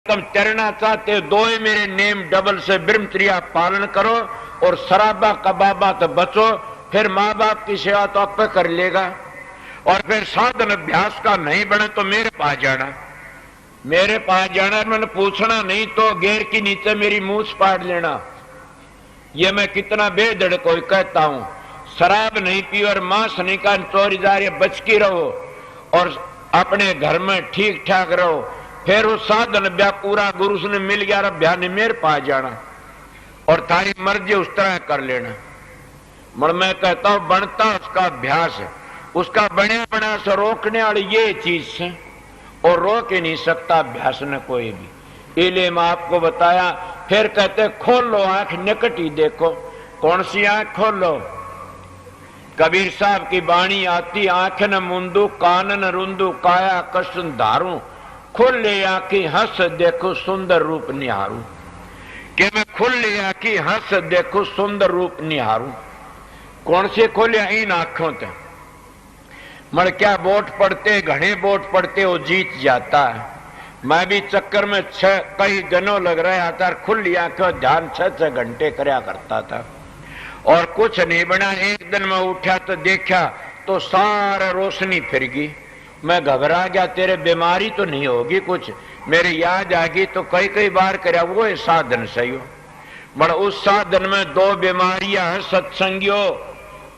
तुम तैरना चाहते हो, दो ही मेरे नेम डबल से ब्रह्मचर्या पालन करो और शराबा कबाबा तो बचो, फिर माँ बाप की सेवा तो आप कर लेगा। और फिर साधन अभ्यास का नहीं बने तो मेरे पास जाना, मेरे पास जाना, मैंने पूछना नहीं तो गेर की नीचे मेरी मूछ पाट लेना। ये मैं कितना बेधड़ कोई कहता हूं। शराब नहीं पी और मांस नहीं का चोरी जा रही, बच की रहो और अपने घर में ठीक ठाक रहो। फिर उस साधन ब्याह पूरा गुरु से मिल गया, अभ्यास ने मेरे पास जाना और थारी मर्जी उस तरह कर लेना। मगर मैं कहता हूं बनता उसका अभ्यास है, उसका बने बना से रोकने वाली ये चीज है और रोक ही नहीं सकता अभ्यास ने कोई भी। इसलिए मैं आपको बताया। फिर कहते खोलो आंख निकट ही देखो। कौन सी आंख खोलो? कबीर साहब की बाणी आती, आंख न मुंदू कान न रुंदू काया कष्ट धारू, खुले आंखी हंस देखो सुंदर रूप निहारू। कि मैं खुले आंखी हंस देखो सुंदर रूप निहारू। कौन से खोले? इन आंखों से। मर क्या वोट पड़ते, घने वोट पड़ते, वो जीत जाता है। मैं भी चक्कर में कई दिनों लग रहा था, खुली आंखों ध्यान 6-6 घंटे करया करता था और कुछ नहीं बना। एक दिन मैं उठा तो देखा तो सारा रोशनी फिर गई। मैं घबरा गया, तेरे बीमारी तो नहीं होगी कुछ? मेरे याद आ गई तो कई बार करया वो साधन सही हो। मगर उस साधन में 2 बीमारियां हैं, सत्संगियों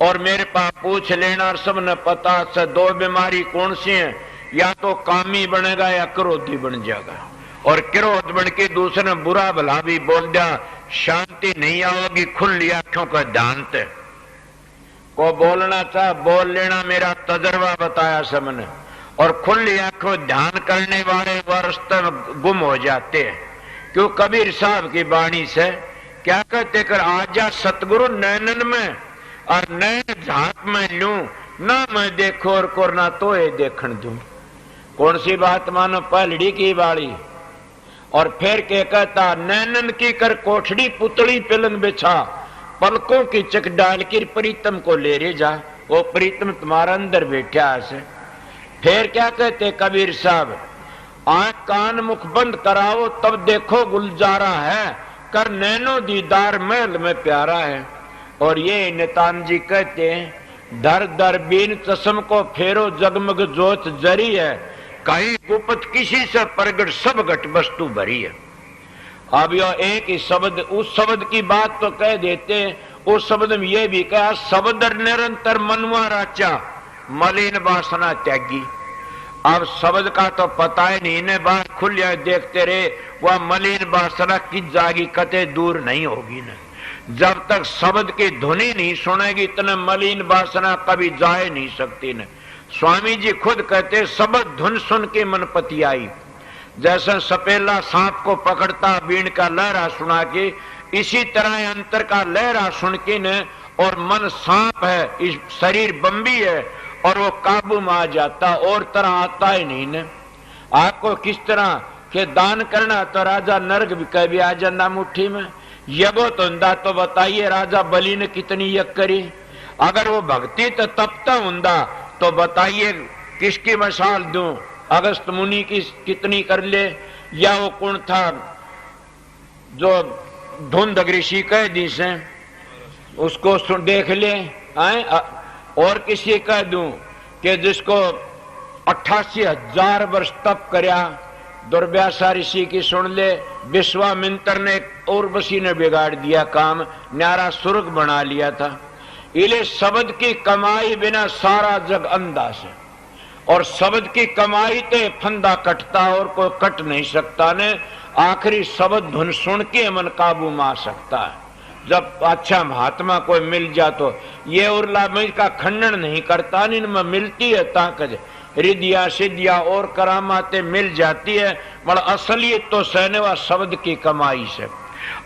और मेरे पास पूछ लेना, सबने पता से 2 बीमारी कौन सी हैं? या तो कामी बनेगा या क्रोधी बन जाएगा, और क्रोध बन के दूसरे ने बुरा भला भी बोल दिया, शांति नहीं आओगी। खुली आंखों का ध्यान थे को बोलना चाह बोल लेना, मेरा तजर्बा बताया सबने। और खुली आंखों ध्यान करने वाले वास्ते गुम हो जाते हैं। क्यों? कबीर साहब की वाणी से क्या कहते कर, आजा सतगुरु नैनन में और नैन झांक में लूं, ना मैं देखो और कोरना तो ये देखण दूं। कौन सी बात मानो? पहलड़ी की बाड़ी। और फिर क्या कहता, नैनन की कर कोठड़ी पुतली पिलन बिछा, पलकों की चक डाल कर प्रीतम को ले रे जा। वो प्रीतम तुम्हारा अंदर बैठा है। फिर क्या कहते कबीर साहब, आंख कान मुख बंद कराओ तब देखो गुलजारा है, कर नैनो दीदार महल में प्यारा है। और ये नितान जी कहते हैं, दर दर बीन चश्म को फेरो जगमग जोत जरी है, कहीं गुप्त किसी से प्रगट सब घट वस्तु भरी है। अब यह एक ही शब्द, उस शब्द की बात तो कह देते हैं, उस शब्द में यह भी कहा, शब्द निरंतर मनवा राचा मलिन वासना त्यागी। अब शब्द का तो पता ही नहीं, इन्हें बात खुलिया देखते रहे, वह मलिन वासना की जागी कते दूर नहीं होगी न। जब तक शब्द की ध्वनि नहीं सुनेगी इतने मलिन वासना कभी जाए नहीं सकती न। स्वामी जी खुद कहते, शब्द धुन सुन के मन पति आई। जैसे सपेला सांप को पकड़ता बीन का लहरा सुना के, इसी तरह अंतर का लहरा सुन के न, और मन सांप है, इस शरीर बम्बी है और वो काबू में आ जाता, और तरह आता ही नहीं न। आपको किस तरह के दान करना तो राजा नरक भी कभी आ जाना मुट्ठी में। यगो तो बताइए राजा बलि ने कितनी यज्ञ करी। अगर वो भक्ति तो तपता हुंदा तो बताइए किसकी मिसाल दूं? अगस्त मुनि की कितनी कर ले, या वो कौन था जो धुंध ऋषि कह दी से उसको देख ले आए। और किसी कह दूं कि जिसको 88,000 वर्ष तप करया, दुर्व्यासा ऋषि की सुन ले। विश्वामित्र ने उर्वशी ने बिगाड़ दिया काम, न्यारा सुर्ग बना लिया था। इले शब्द की कमाई बिना सारा जग अंधा से, और शब्द की कमाई ते फंदा कटता और कोई कट नहीं सकता ने। आखिरी शब्द धुन सुन के मन काबू में आ सकता है। जब अच्छा महात्मा कोई मिल जा तो ये उर्ला में का खंडन नहीं करता, इनमें मिलती है ताकत, रिद्धिया सिद्धिया और करामाते मिल जाती है। मगर असलियत तो सहने वा शब्द की कमाई से,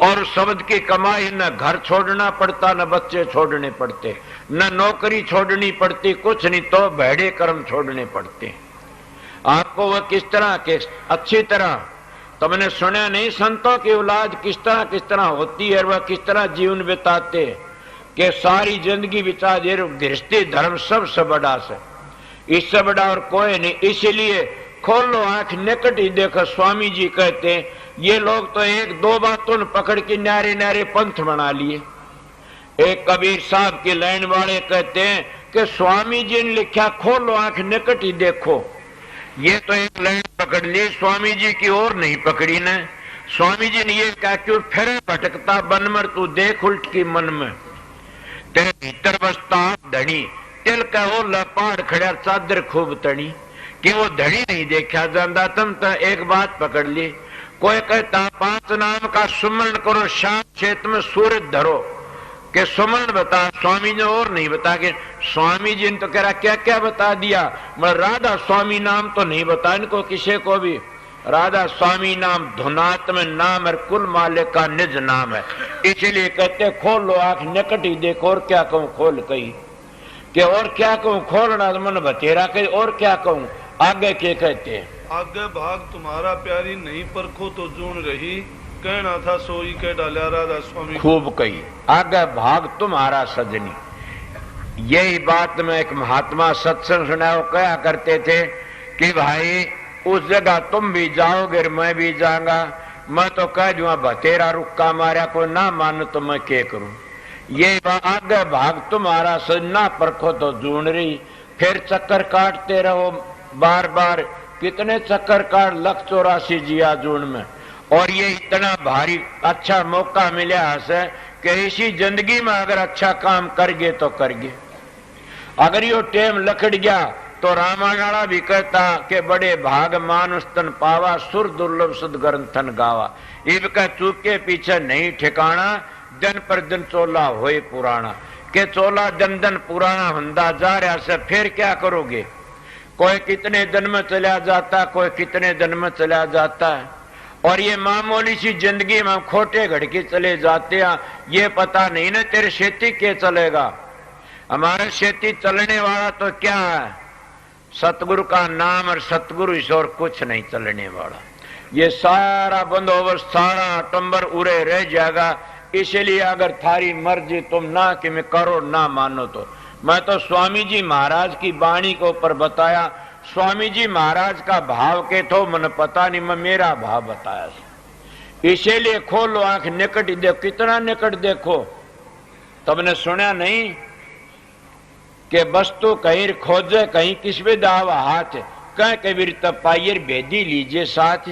और शब्द की कमाई न घर छोड़ना पड़ता, न बच्चे छोड़ने पड़ते, न नौकरी छोड़नी पड़ती, कुछ नहीं तो भेड़े कर्म छोड़ने पड़ते। आपको वह किस तरह के अच्छी तरह तुमने सुना नहीं, संतों की औलाद किस तरह होती है, वह किस तरह जीवन बिताते कि सारी जिंदगी बिता दे। गृहस्थी धर्म सबसे बड़ा से, इससे बड़ा और कोई नहीं। इसलिए खोलो आंख निकट ही देखो। स्वामी जी कहते हैं ये लोग तो एक दो बातों पकड़ के न्यारे न्यारे पंथ बना लिए। एक कबीर साहब के लाइन वाले कहते हैं कि स्वामी जी ने लिखा खोलो आंख निकट ही देखो, ये तो एक लाइन पकड़ ली, स्वामी जी की ओर नहीं पकड़ी ने। स्वामी जी ने ये कहा क्यों फिर भटकता बन मर तू देख उल्ट की मन में, तेरे भीतर बसता धनी तिल का वो लपाड़ खड़ा चादर खूब तनी, कि वो धड़ी नहीं देखा जाता। तुम तो एक बात पकड़ ली। कोई कहता 5 नाम का सुमरण करो शाम क्षेत में सूरज धरो, के सुमरण बता, स्वामी ने और नहीं बता के। स्वामी जी ने तो कह रहा क्या क्या बता दिया, मैं राधा स्वामी नाम तो नहीं बता इनको किसी को भी। राधा स्वामी नाम धुनात्म नाम और कुल मालिक का निज नाम है, इसलिए कहते खोलो आंख निकट ही देखो। और क्या कहूं खोल कही कि और क्या कहूं खोलना मन बतेरा कही, और क्या कहूं आगे के कहते हैं। आगे भाग तुम्हारा प्यारी नहीं परखो तो जून रही, कहना था सोई के डाला राधा स्वामी। खूब कही आगे भाग तुम्हारा सजनी। यही बात में एक महात्मा सत्संग सुना वो कहा करते थे कि भाई उस जगह तुम भी जाओगे मैं भी जाऊंगा, मैं तो कह दूंगा बतेरा रुक्का मारा को ना मानो तो मैं क्या करूं। ये आगे भाग तुम्हारा सजना परखो तो जून रही। फिर चक्कर काटते रहो बार बार, कितने चक्कर काट 184 जिया जून में। और ये इतना भारी अच्छा मौका मिला है कि इसी जिंदगी में अगर अच्छा काम करगे तो करगे। अगर यो टेम लकड़ गया तो रामायण भी कहता कि बड़े भाग मानुष तन पावा, सुर दुर्लभ सुध ग्रंथन गावा। इब का चूक के पीछे नहीं ठिकाना, दिन पर दिन चोला होए पुराना। के चोला दिन दिन पुराना हुंदा जा रहा से फिर क्या करोगे। कोई कितने दिन में चला जाता, कोई कितने दिन में चला जाता है। और ये मामूली सी जिंदगी में खोटे घड़के चले जाते हैं, ये पता नहीं ना तेरे खेती के चलेगा। हमारे खेती चलने वाला तो क्या है, सतगुरु का नाम और सतगुरु ईश्वर, कुछ नहीं चलने वाला। ये सारा बंदोबस्त सारा टंबर उरे रह जाएगा। इसलिए अगर थारी मर्जी तुम ना कि मैं करो ना मानो तो। मैं तो स्वामी जी महाराज की वाणी को ऊपर बताया, स्वामी जी महाराज का भाव के तो मन पता नहीं, मैं मेरा भाव बताया। इसीलिए खोलो आंख निकट देखो। कितना निकट देखो, तुमने सुना नहीं कि वस्तु कहीं खोजे कहीं किस भी दावा हाथ, कह कबीर तब पाइर भेदी लीजिए साथ।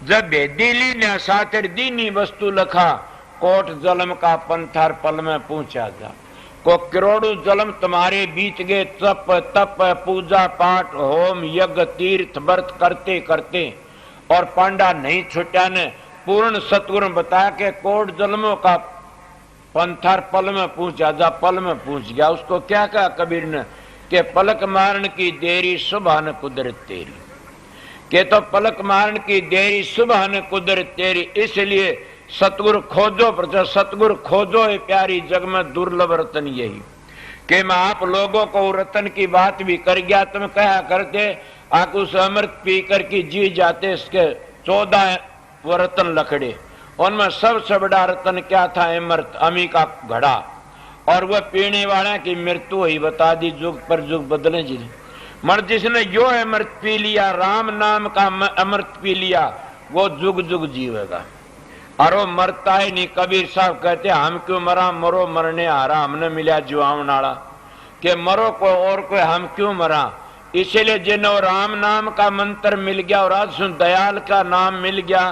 जब भेदी ली न साथ दीनी वस्तु लखा, कोट जलम का पंथार पल में पहुंचा जा। को करोड़ों जलम तुम्हारे बीच गए, तप तप पूजा पाठ होम यज्ञ तीर्थ व्रत करते करते, और पांडा नहीं छुटा ने पूर्ण सतगुरु बता के कोट जलमों का पंथार पल में पहुंचा जा। पल में पहुंच गया। उसको क्या कहा कबीर ने कि पलक मारन की देरी सुबह न कुदरत तेरी, के तो पलक मारन की देरी सुबह न कुदरत तेरी। इसलिए सतगुरु खोजो, पर सतगुरु खोजो ये प्यारी जग में दुर्लभ रतन यही। कि मैं आप लोगों को रतन की बात भी कर गया, तुम कहा करते आप उस अमृत पीकर की जी जाते, इसके 14 वो रतन लकड़े, उनमें सबसे बड़ा रतन क्या था, अमृत अमी का घड़ा। और वह पीने वाला की मृत्यु ही बता दी, जुग पर जुग बदले जी। मर जिसने यो अमृत पी लिया, राम नाम का अमृत पी लिया, वो जुग जुग जीवेगा। और वो मरता ही नहीं। कबीर साहब कहते हम क्यों मरा, मरो मरने हारा, हमने मिला जुआवन आला, के मरो को और कोई हम क्यों मरा। इसलिए जिन्हों राम नाम का मंत्र मिल गया और आज सुन दयाल का नाम मिल गया,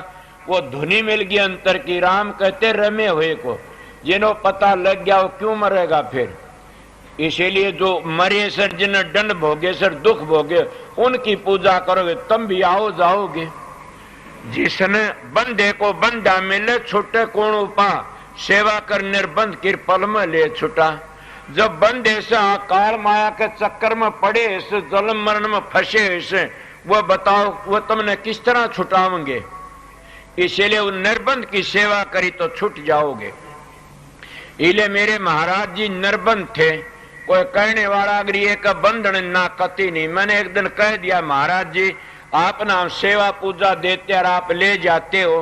वो धुनी मिल गई अंतर की। राम कहते रमे हुए को, जिन्हों पता लग गया वो क्यों मरेगा फिर। इसीलिए जो मरे सर, जिन्हें दंड भोगे सर, दुख भोगे, उनकी पूजा करोगे तुम भी आओ जाओगे। जिसने बंदे को बंदा मिले, छुटे कौन उपा, सेवा कर निर्बंध की पल में ले छुटा। जब बंदे से काल माया के चक्कर में पड़े, इस जन्म मरण में फंसे, इसे वो बताओ वो तुमने किस तरह छुटाओगे। इसलिए उन निर्बंध की सेवा करी तो छूट जाओगे। इले मेरे महाराज जी निर्बंध थे। कोई कहने वाला अगर ये का बंधन ना कति नहीं। मैंने एक दिन कह दिया महाराज जी आप ना सेवा पूजा देते और आप ले जाते हो,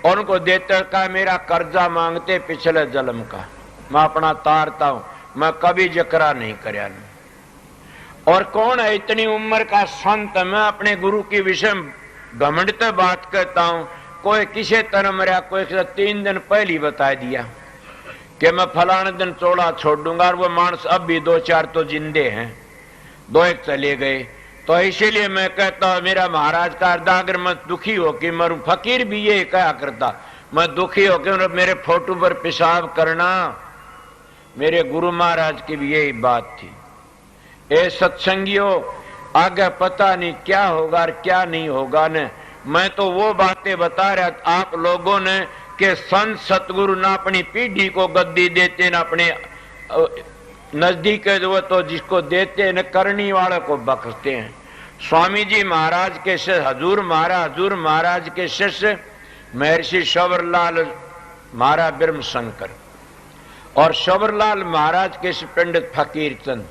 और उनको देते का मेरा कर्जा मांगते पिछले जन्म का, मैं अपना तारता हूं, मैं कभी जकरा नहीं करया। और कौन है इतनी उम्र का संत? मैं अपने गुरु की विषय घमंड से बात करता हूं। कोई किसे तरह मरा, कोई 3 दिन पहले बता दिया कि मैं फलाने दिन चौड़ा छोड़ दूंगा, और वो मानस अब भी 2-4 तो जिंदे हैं, 2-1 चले गए। तो इसीलिए मैं कहता हूं, मेरा महाराज का अगर मैं दुखी हो कि मरूं, फकीर भी ये कहा करता, मैं दुखी हो कि मेरे फोटो पर पेशाब करना। मेरे गुरु महाराज की भी यही बात थी। ए सत्संगियों, आगे पता नहीं क्या होगा और क्या नहीं होगा न। मैं तो वो बातें बता रहा आप लोगों ने कि संत सतगुरु ना अपनी पीढ़ी को गद्दी देते, न अपने नजदीक जो तो जिसको देते न करनी वाले को बख्शते हैं। स्वामी जी महाराज के शिष्य हजूर महाराज के शिष्य महर्षि शबरलाल महाराज ब्रह्म शंकर और शबरलाल महाराज के पंडित फकीर चंद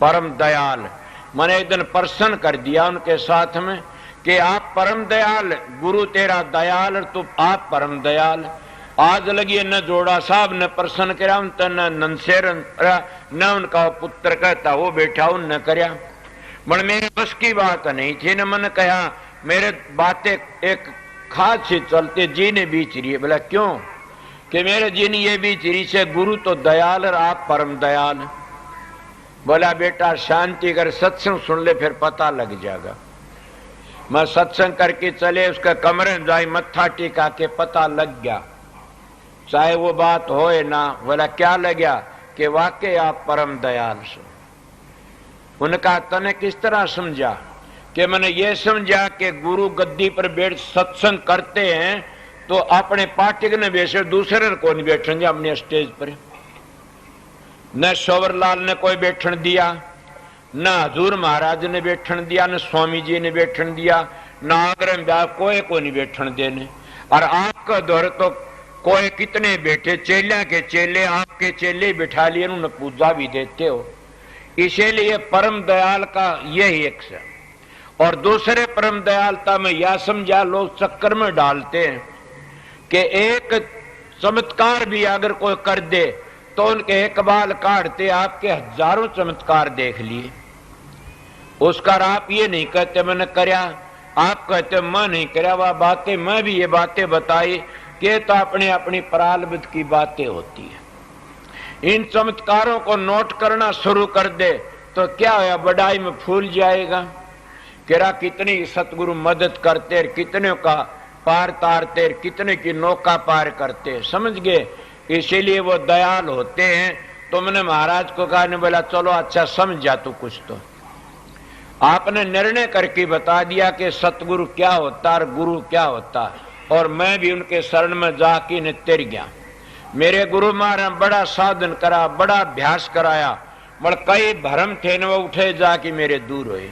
परम दयाल। मैंने एक दिन प्रश्न कर दिया उनके साथ में कि आप परम दयाल, गुरु तेरा दयाल, तो आप परम दयाल। आज लगी न जोड़ा साहब ने प्रश्न करा, न नंसेर न उनका पुत्र कहता वो बैठा उन न करया। मगर मेरे बस की बात नहीं थी न। मैंने कहा मेरे बातें एक खास सी चलते जी ने बीच रही है। बोला क्यों? कि मेरे जी ने ये बीच रही से गुरु तो दयाल और आप परम दयाल। बोला बेटा शांति कर, सत्संग सुन ले फिर पता लग जाएगा। मैं सत्संग करके चले, उसके कमरे में जाई, मत्था टिका के पता लग गया, चाहे वो बात होए ना। बोला क्या लग गया? कि वाकई आप परम दयाल सो। उनका तने किस तरह समझा? कि मैंने ये समझा कि गुरु गद्दी पर बैठ सत्संग करते हैं तो अपने पाठक ने बैठे, दूसरे को नहीं बैठेंगे अपने स्टेज पर। न शोवरलाल ने कोई बैठन दिया, न हजूर महाराज ने बैठन दिया, न स्वामी जी ने बैठन दिया, न आग्रह ब्याह कोई को नहीं बैठन देने। और आपका दौर तो कोई कितने बैठे, चेलिया के चेले, आपके चेले बिठा लिए, उन्हें पूजा भी देते हो। इसीलिए परम दयाल का यही एक है। और दूसरे परम दयालता में यह समझा, लोग चक्कर में डालते हैं कि एक चमत्कार भी अगर कोई कर दे तो उनके एक बाल काटते, आपके हजारों चमत्कार देख लिए। उसका आप ये नहीं कहते मैंने करया, आप कहते मैं नहीं करया। वह बातें मैं भी ये बातें बताई कि तो अपने अपनी प्रारब्ध की बातें होती है। इन चमत्कारों को नोट करना शुरू कर दे तो क्या होया, बड़ाई में फूल जाएगा। केरा कितनी सतगुरु मदद करते, कितने का पार तारते, कितने की नौका पार करते, समझ गए। इसीलिए वो दयाल होते हैं। तो मैंने महाराज को कहा, ने बोला चलो अच्छा समझा तू कुछ तो। आपने निर्णय करके बता दिया कि सतगुरु क्या होता और गुरु क्या होता, और मैं भी उनके शरण में जाके ने तिर गया। मेरे गुरु महाराज बड़ा साधन करा, बड़ा अभ्यास कराया, मगर कई भ्रम थे न वो उठे जाके मेरे दूर हुए।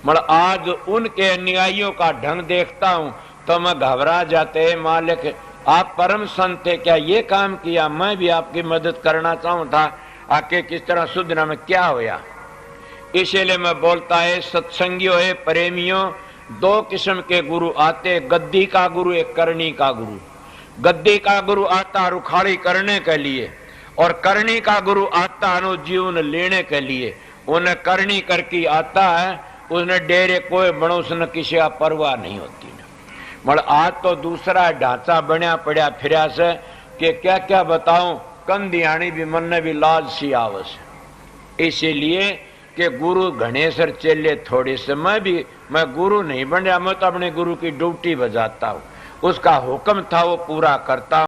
मगर आज उनके अनुयायियों का ढंग देखता हूं तो मैं घबरा जाते हैं, मालिक आप परम संत थे, क्या ये काम किया? मैं भी आपकी मदद करना चाहूं था, आके किस तरह सुधना में क्या होया। इसीलिए मैं बोलता है सत्संगियों है प्रेमियों, 2 किस्म के गुरु आते, गद्दी का गुरु एक करनी का गुरु। गद्दी का गुरु आता रुखाड़ी करने के लिए, और करनी का गुरु आता है जीवन लेने के लिए। उन्हें करनी करके आता है, उसने डेरे कोई बनो, उसने किसी का परवाह नहीं होती। मगर आज तो दूसरा ढांचा बनया पड़ा फिर से कि क्या क्या बताऊं, कंदियाणी भी मन ने भी लाज सी आवस। इसीलिए कि गुरु घनेसर चेले थोड़े से, मैं गुरु नहीं बन रहा, मैं तो अपने गुरु की ड्यूटी बजाता हूं, उसका हुक्म था वो पूरा करता हूं।